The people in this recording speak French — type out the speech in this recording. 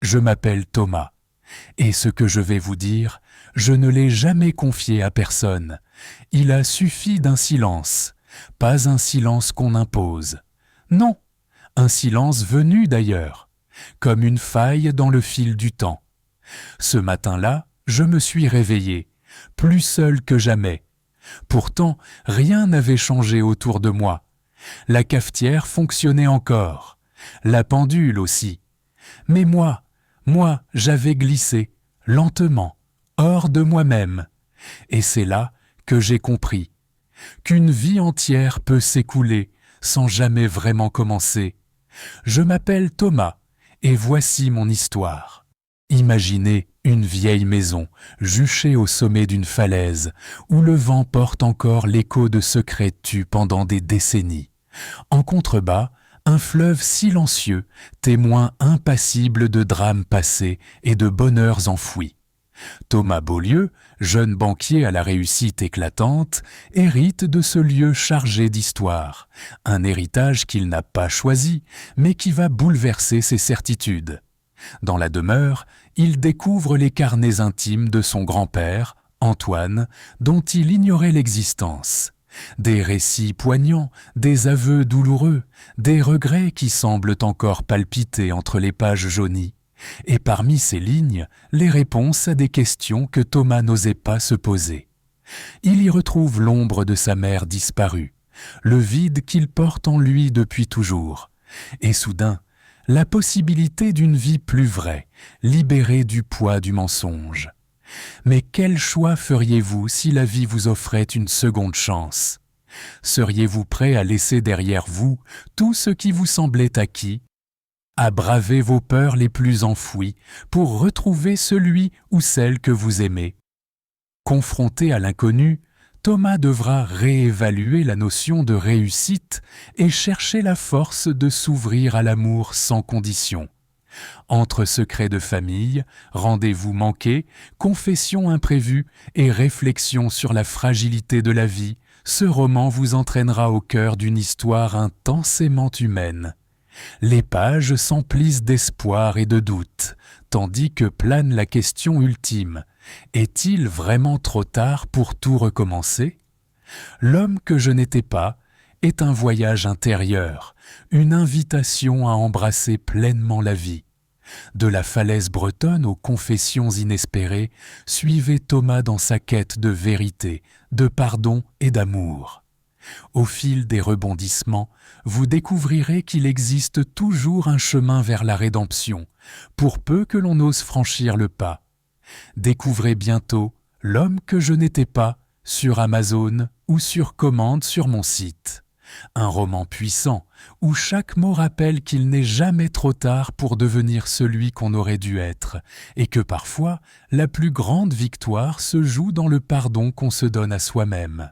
je m'appelle Thomas, et ce que je vais vous dire, je ne l'ai jamais confié à personne. Il a suffi d'un silence, pas un silence qu'on impose. Non, un silence venu d'ailleurs, comme une faille dans le fil du temps. Ce matin-là, je me suis réveillé, plus seul que jamais. Pourtant, rien n'avait changé autour de moi. La cafetière fonctionnait encore, la pendule aussi. Mais moi, j'avais glissé, lentement, hors de moi-même. Et c'est là que j'ai compris qu'une vie entière peut s'écouler sans jamais vraiment commencer. Je m'appelle Thomas, et voici mon histoire. Imaginez une vieille maison, juchée au sommet d'une falaise, où le vent porte encore l'écho de secrets tus pendant des décennies. En contrebas, un fleuve silencieux, témoin impassible de drames passés et de bonheurs enfouis. Thomas Beaulieu, jeune banquier à la réussite éclatante, hérite de ce lieu chargé d'histoire, un héritage qu'il n'a pas choisi, mais qui va bouleverser ses certitudes. Dans la demeure, il découvre les carnets intimes de son grand-père, Antoine, dont il ignorait l'existence. Des récits poignants, des aveux douloureux, des regrets qui semblent encore palpiter entre les pages jaunies. Et parmi ces lignes, les réponses à des questions que Thomas n'osait pas se poser. Il y retrouve l'ombre de sa mère disparue, le vide qu'il porte en lui depuis toujours. Et soudain, la possibilité d'une vie plus vraie, libérée du poids du mensonge. Mais quel choix feriez-vous si la vie vous offrait une seconde chance? Seriez-vous prêt à laisser derrière vous tout ce qui vous semblait acquis, à braver vos peurs les plus enfouies pour retrouver celui ou celle que vous aimez? Confronté à l'inconnu, Thomas devra réévaluer la notion de réussite et chercher la force de s'ouvrir à l'amour sans condition. Entre secrets de famille, rendez-vous manqués, confessions imprévues et réflexions sur la fragilité de la vie, ce roman vous entraînera au cœur d'une histoire intensément humaine. Les pages s'emplissent d'espoir et de doute, tandis que plane la question ultime. Est-il vraiment trop tard pour tout recommencer? L'homme que je n'étais pas est un voyage intérieur, une invitation à embrasser pleinement la vie. De la falaise bretonne aux confessions inespérées, suivez Thomas dans sa quête de vérité, de pardon et d'amour. Au fil des rebondissements, vous découvrirez qu'il existe toujours un chemin vers la rédemption, pour peu que l'on ose franchir le pas. Découvrez bientôt L'homme que je n'étais pas sur Amazon ou sur commande sur mon site. Un roman puissant où chaque mot rappelle qu'il n'est jamais trop tard pour devenir celui qu'on aurait dû être et que parfois la plus grande victoire se joue dans le pardon qu'on se donne à soi-même.